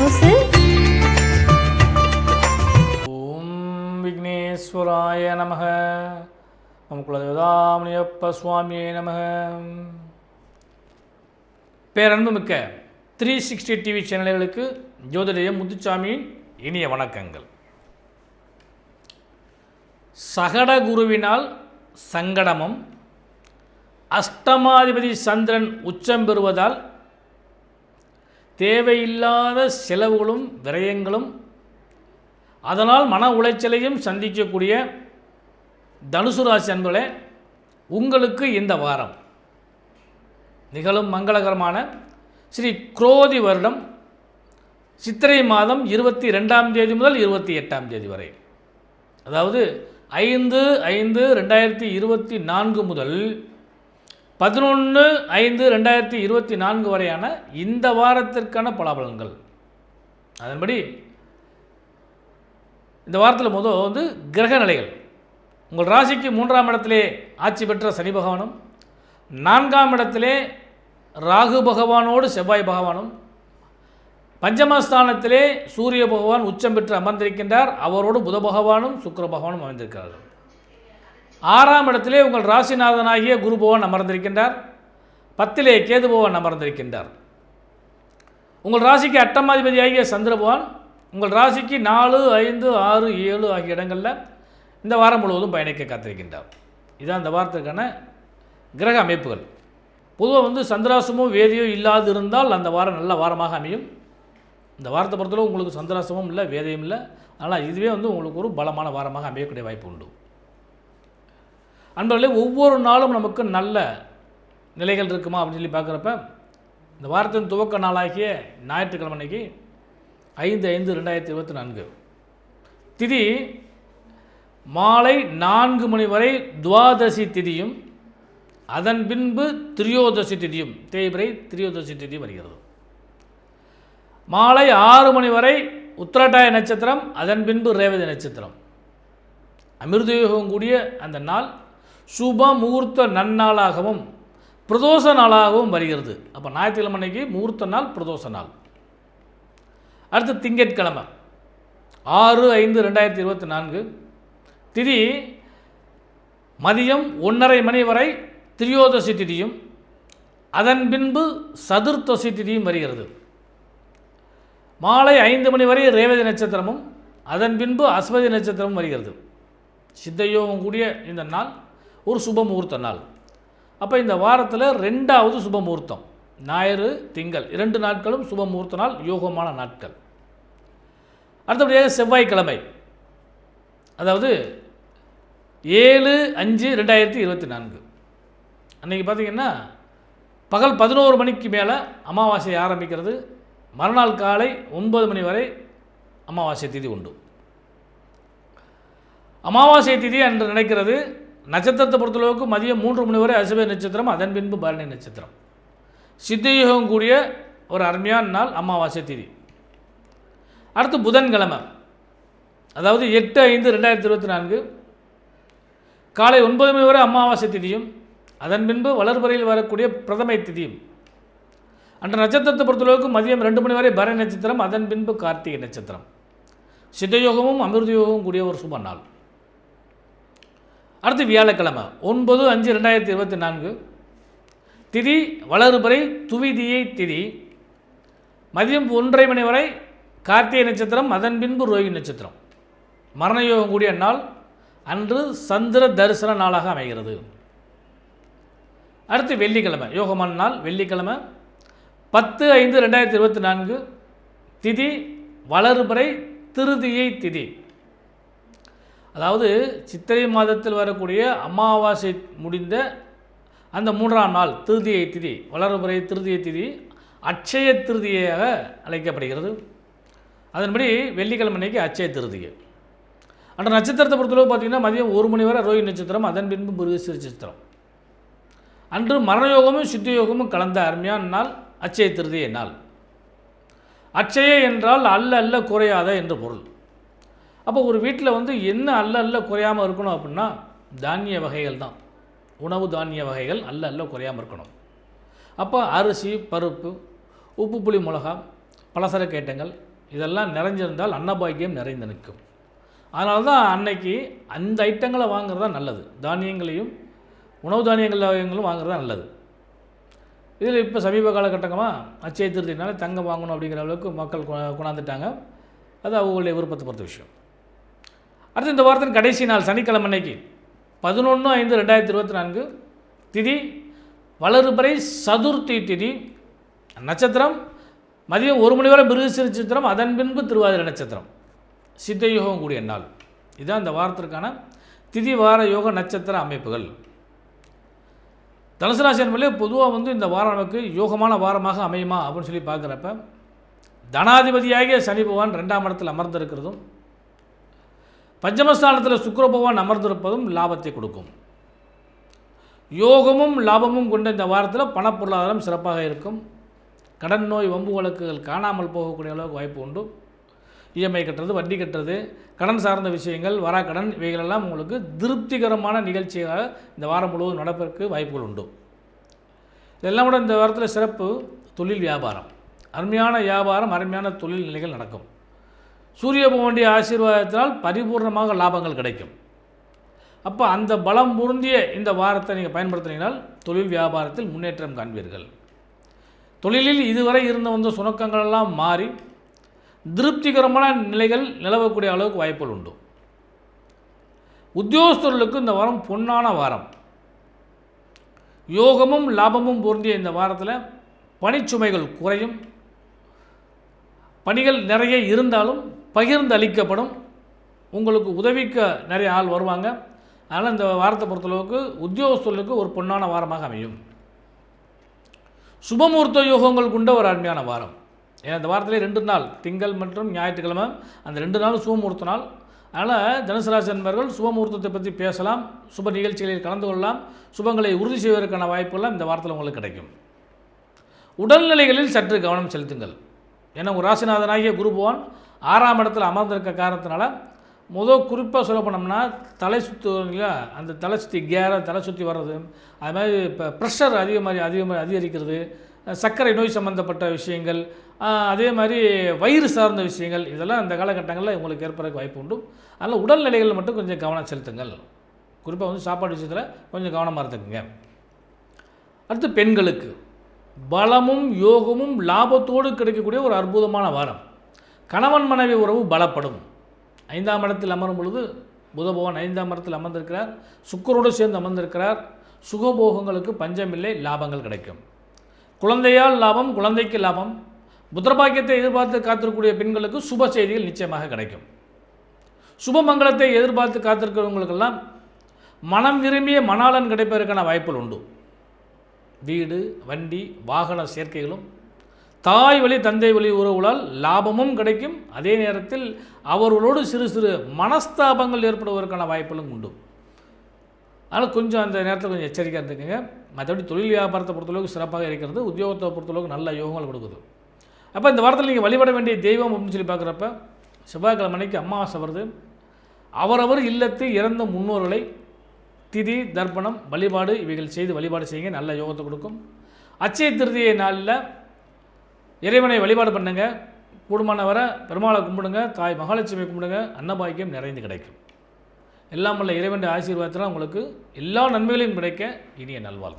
தனுசு. ஓம் விக்னேஸ்வராய நமக. ஓம் குலதேவதாமணியப்ப சுவாமியே நமக. பேரன்புமிக்க 360 டிவி சேனல்களுக்கு ஜோதிடர் முத்துசாமியின் இனிய வணக்கங்கள். சகடகுருவினால் சங்கடமும் அஷ்டமாதிபதி சந்திரன் உச்சம் பெறுவதால் தேவையில்லாத செலவுகளும் விரயங்களும் அதனால் மன உளைச்சலையும் சந்திக்கக்கூடிய தனுசு ராசி அன்பர்களே, உங்களுக்கு இந்த வாரம் நிகழும் மங்களகரமான ஸ்ரீ குரோதி வருடம் சித்திரை மாதம் 22ஆம் தேதி முதல் 28ஆம் தேதி வரை, அதாவது 5/5/2024 முதல் 11/5/2024 வரையான இந்த வாரத்திற்கான பலாபலன்கள். அதன்படி இந்த வாரத்தில் முதல் கிரக நிலைகள். உங்கள் ராசிக்கு 3ஆம் இடத்திலே ஆட்சி பெற்ற சனி பகவானும், 4ஆம் இடத்திலே ராகு பகவானோடு செவ்வாய் பகவானும், பஞ்சமஸ்தானத்திலே சூரிய பகவான் உச்சம் பெற்று அமர்ந்திருக்கின்றார். அவரோடு புத பகவானும் சுக்கிர பகவானும் அமைந்திருக்கிறார்கள். 6ஆம் இடத்திலே உங்கள் ராசிநாதனாகிய குரு பகவான் அமர்ந்திருக்கின்றார். 10லே கேது பகவான் அமர்ந்திருக்கின்றார். உங்கள் ராசிக்கு 8ஆம் அதிபதியாகிய சந்திர பகவான் உங்கள் ராசிக்கு 4, 5, 6, 7 ஆகிய இடங்களில் இந்த வாரம் முழுவதும் பயணிக்க காத்திருக்கின்றார். இதுதான் இந்த வாரத்திற்கான கிரக அமைப்புகள். பொதுவாக சந்திராசமோ வேதியோ இல்லாது இருந்தால் அந்த வாரம் நல்ல வாரமாக அமையும். இந்த வாரத்தை பொறுத்தளவு உங்களுக்கு சந்திராசமும் இல்லை, வேதியும் இல்லை. ஆனால் இதுவே உங்களுக்கு ஒரு பலமான வாரமாக அமையக்கூடிய வாய்ப்பு உண்டு. அன்பர்களே, ஒவ்வொரு நாளும் நமக்கு நல்ல நிலைகள் இருக்குமா அப்படின்னு சொல்லி பார்க்குறப்ப, இந்த வாரத்தின் துவக்க நாளாகிய ஞாயிற்றுக்கிழமை அன்னைக்கு 5/5/2024 திதி மாலை 4 மணி வரை துவாதசி திதியும், அதன் பின்பு திரியோதசி திதியும், தேய்பிரை திரியோதசி திதி வருகிறது. மாலை 6 மணி வரை உத்திரட்டாய நட்சத்திரம், அதன் பின்பு ரேவதி நட்சத்திரம். அமிர்தயோகம் கூடிய அந்த நாள் சுப முகூர்த்த நன்னாளாகவும் பிரதோஷ நாளாகவும் வருகிறது. அப்போ ஞாயிற்றுக்கிழமை அன்னைக்கு முகூர்த்த நாள், பிரதோஷ நாள். அடுத்து திங்கட்கிழமை 6/5/2024 திதி மதியம் 1:30 மணி வரை திரியோதசி திதியும், அதன் பின்பு சதுர்த்தசி திதியும் வருகிறது. மாலை 5 மணி வரை ரேவதி நட்சத்திரமும், அதன் பின்பு அஸ்வதி நட்சத்திரமும் வருகிறது. சித்தயோகம் கூடிய இந்த நாள் ஒரு சுப முகூர்த்த நாள். அப்போ இந்த வாரத்தில் 2வது சுப முகூர்த்தம், ஞாயிறு திங்கள் 2 நாட்களும் சுப முகூர்த்த நாள், யோகமான நாட்கள். அடுத்தபடியாக செவ்வாய்க்கிழமை, அதாவது 7/5/2024 அன்றைக்கி பார்த்திங்கன்னா பகல் 11 மணிக்கு மேலே அமாவாசை ஆரம்பிக்கிறது. மறுநாள் காலை 9 மணி வரை அமாவாசை திதி உண்டு. அமாவாசை திதி என்று நினைக்கிறது நட்சத்திரத்தை பொறுத்தளவுக்கு மதியம் 3 மணி வரை அசுப நட்சத்திரம், அதன் பின்பு பரணி நட்சத்திரம். சித்தயோகம் கூடிய ஒரு அருமையான நாள் அமாவாசை திதி. அடுத்து புதன்கிழமை, அதாவது 8/5/2024 காலை 9 மணி வரை அமாவாசை திதியும், அதன் பின்பு வளர்பறையில் வரக்கூடிய பிரதமை திதியும். அன்ற நட்சத்திரத்தை பொறுத்தளவுக்கு மதியம் 2 மணி வரை பரணி நட்சத்திரம், அதன் பின்பு கார்த்திகை நட்சத்திரம். சித்தயோகமும் அமிர்தயோகமும் கூடிய ஒரு சுப நாள். அடுத்து வியாழக்கிழமை 9/5/2024 திதி வளர்பறை துவிதியை திதி, மதியம் 1:30 மணி வரை கார்த்திகை நட்சத்திரம், அதன் பின்பு ரோஹிணி நட்சத்திரம். மரணயோகம் கூடிய நாள் அன்று சந்திர தரிசன நாளாக அமைகிறது. அடுத்து வெள்ளிக்கிழமை யோகமான நாள் வெள்ளிக்கிழமை 10/5/2024 திதி வளர்பறை திருதியை திதி, அதாவது சித்திரை மாதத்தில் வரக்கூடிய அமாவாசை முடிந்த அந்த 3ஆம் நாள் திருதியை திதி, வளர்பறை திருதியை திதி அட்சய திருதியாக அழைக்கப்படுகிறது. அதன்படி வெள்ளிக்கிழமை அன்னைக்கு அட்சய திருதியை. அந்த நட்சத்திரத்தை பொறுத்தளவு பார்த்திங்கன்னா மதியம் 1 மணி வரை ரோஹிணி நட்சத்திரம், அதன் பின்பு மிருகசீரிஷ நட்சத்திரம். அன்று மரணயோகமும் சித்தயோகமும் கலந்த அருமையான நாள் அட்சய திருதியை நாள். அட்சய என்றால் அல்ல அல்ல குறையாத என்று பொருள். அப்போ ஒரு வீட்டில் என்ன அல்ல அல்ல குறையாமல் இருக்கணும் அப்படின்னா தானிய வகைகள் தான், உணவு தானிய வகைகள் அல்ல அல்ல குறையாமல் இருக்கணும். அப்போ அரிசி, பருப்பு, உப்பு, புளி, மிளகா, பலசரக்கு ஐட்டங்கள், இதெல்லாம் நிறைஞ்சிருந்தால் அன்னபாக்கியம் நிறைந்து நிற்கும். அதனால தான் அன்னைக்கு அந்த ஐட்டங்களை வாங்குறது தான் நல்லது. தானியங்களையும் உணவு தானியங்களும் வாங்குறது தான் நல்லது. இதில் இப்போ சமீப காலகட்டமாக அச்சய திருத்தினால தங்கம் வாங்கணும் அப்படிங்கிற அளவுக்கு மக்கள் கொண்டாந்துட்டாங்க. அது அவங்களுடைய விருப்பத்தை பொறுத்த விஷயம். அடுத்து இந்த வாரத்தின் கடைசி நாள் சனிக்கிழமை அன்னைக்கு 11/5/2024 திதி வளர்பிறை சதுர்த்தி திதி. நட்சத்திரம் மதியம் 1 மணி வரை மிருகசீரிஷ நட்சத்திரம், அதன் பின்பு திருவாதிரை நட்சத்திரம். சித்தயோகம் கூடிய நாள். இதுதான் இந்த வாரத்திற்கான திதி வார யோக நட்சத்திர அமைப்புகள். தனுசு ராசி என்பதிலே பொதுவாக இந்த வாரம் நமக்கு யோகமான வாரமாக அமையுமா அப்படின்னு சொல்லி பார்க்குறப்ப தனாதிபதியாகிய சனி பகவான் 2ஆம் இடத்தில் அமர்ந்திருக்கிறதும் பஞ்சமஸ்தானத்தில் சுக்கிர பகவான் அமர்ந்திருப்பதும் லாபத்தை கொடுக்கும். யோகமும் லாபமும் கொண்ட இந்த வாரத்தில் பணப்பொருளாதாரம் சிறப்பாக இருக்கும். கடன் நோய் வம்பு வழக்குகள் காணாமல் போகக்கூடிய அளவுக்கு வாய்ப்பு உண்டு. இஎம்ஐ கட்டுறது, வட்டி கட்டுறது, கடன் சார்ந்த விஷயங்கள், வராக்கடன் இவைகளெல்லாம் உங்களுக்கு திருப்திகரமான நிகழ்ச்சியாக இந்த வாரம் முழுவதும் நடப்பதற்கு வாய்ப்புகள் உண்டு. இதெல்லாம் கூட இந்த வாரத்தில் சிறப்பு தொழில் வியாபாரம், அருமையான வியாபாரம், அருமையான தொழில் நிலைகள் நடக்கும். சூரிய பகவானுடைய ஆசீர்வாதத்தினால் பரிபூர்ணமாக லாபங்கள் கிடைக்கும். அப்போ அந்த பலம் பொருந்திய இந்த வாரத்தை நீங்கள் பயன்படுத்தினால் தொழில் வியாபாரத்தில் முன்னேற்றம் காண்பீர்கள். தொழிலில் இதுவரை இருந்த சுணக்கங்கள் எல்லாம் மாறி திருப்திகரமான நிலைகள் நிலவக்கூடிய அளவுக்கு வாய்ப்புகள் உண்டு. உத்தியோகஸ்தர்களுக்கு இந்த வாரம் பொன்னான வாரம். யோகமும் லாபமும் பொருந்திய இந்த வாரத்தில் பணிச்சுமைகள் குறையும். பணிகள் நிறைய இருந்தாலும் பகிர்ந்து அளிக்கப்படும். உங்களுக்கு உதவிக்க நிறைய ஆள் வருவாங்க. அதனால் இந்த வாரத்தை பொறுத்தளவுக்கு உத்தியோகஸ்தர்களுக்கு ஒரு பொன்னான வாரமாக அமையும். சுபமுகூர்த்த யோகங்கள் கொண்ட ஒரு அருமையான வாரம். ஏன்னா இந்த வாரத்திலே 2 நாள், திங்கள் மற்றும் ஞாயிற்றுக்கிழமை, அந்த 2 நாளும் சுபமுகூர்த்த நாள். அதனால் தனுசு ராசி நண்பர்கள் சுபமுகூர்த்தத்தை பற்றி பேசலாம், சுப நிகழ்ச்சிகளில் கலந்து கொள்ளலாம், சுபங்களை உறுதி செய்வதற்கான வாய்ப்புகள்லாம் இந்த வாரத்தில் உங்களுக்கு கிடைக்கும். உடல்நிலைகளில் சற்று கவனம் செலுத்துங்கள். ஏன்னா உங்கள் ராசிநாதனாகிய குரு பகவான் 6ஆம் இடத்தில் அமர்ந்திருக்க காரணத்தினால குறிப்பாக சொல்ல போனோம்னா தலை சுற்றுங்களா, அந்த தலை சுற்றி தலை சுற்றி வர்றது, அது மாதிரி இப்போ ப்ரெஷர் அதிகரிக்கிறது, சர்க்கரை நோய் சம்மந்தப்பட்ட விஷயங்கள், அதே மாதிரி வயிறு சார்ந்த விஷயங்கள், இதெல்லாம் இந்த காலகட்டங்களில் உங்களுக்கு ஏற்படுறதுக்கு வாய்ப்பு உண்டு. அதனால் உடல்நிலைகள் மட்டும் கொஞ்சம் கவனம் செலுத்துங்கள். குறிப்பாக சாப்பாடு விஷயத்தில் கொஞ்சம் கவனமாக இருந்துக்குங்க. அடுத்து பெண்களுக்கு பலமும் யோகமும் லாபத்தோடு கிடைக்கக்கூடிய ஒரு அற்புதமான வாரம். கணவன் மனைவி உறவு பலப்படும். 5ஆம் இடத்தில் அமரும் பொழுது புத பகவான் 5ஆம் இடத்தில் அமர்ந்திருக்கிறார், சுக்கிரோடு சேர்ந்து அமர்ந்திருக்கிறார். சுகபோகங்களுக்கு பஞ்சமில்லை, லாபங்கள் கிடைக்கும். குழந்தையால் லாபம், குழந்தைக்கு லாபம். புத்திரபாக்கியத்தை எதிர்பார்த்து காத்திருக்கக்கூடிய பெண்களுக்கு சுப செய்திகள் நிச்சயமாக கிடைக்கும். சுபமங்கலத்தை எதிர்பார்த்து காத்திருக்கிறவங்களுக்கெல்லாம் மனம் விரும்பிய மணாளன் கிடைப்பதற்கான வாய்ப்புகள் உண்டு. வீடு, வண்டி, வாகன சேர்க்கைகளும் தாய் வழி தந்தை வழி உறவுகளால் லாபமும் கிடைக்கும். அதே நேரத்தில் அவர்களோடு சிறு சிறு மனஸ்தாபங்கள் ஏற்படுவதற்கான வாய்ப்புகளும் உண்டு. அதனால் கொஞ்சம் அந்த நேரத்தில் கொஞ்சம் எச்சரிக்கையாக இருந்துக்குங்க. மற்றபடி தொழில் வியாபாரத்தை பொறுத்தளவுக்கு சிறப்பாக இருக்கிறது. உத்தியோகத்தை பொறுத்தளவுக்கு நல்ல யோகங்கள் கொடுக்குது. அப்போ இந்த வாரத்தில் நீங்கள் வழிபட வேண்டிய தெய்வம் அப்படின்னு சொல்லி பார்க்குறப்ப செவ்வாய்க்கிழமை அன்னைக்கு அமாவாசை வருது. அவரவர் இல்லத்து இறந்த முன்னோர்களை திதி தர்ப்பணம் வழிபாடு இவைகள் செய்து வழிபாடு செய்யுங்க, நல்ல யோகத்தை கொடுக்கும். அச்சய திருதியை நாளில் இறைவனை வழிபாடு பண்ணுங்க. கூடுமான வர பெருமாளை கும்பிடுங்க, தாய் மகாலட்சுமியை கும்பிடுங்க, அன்னபாக்கியம் நிறைந்து கிடைக்கும். எல்லாம் உள்ள இறைவனுடைய ஆசீர்வாதத்தில் உங்களுக்கு எல்லா நன்மைகளையும் கிடைக்க இனிய நல்வாழ்வு.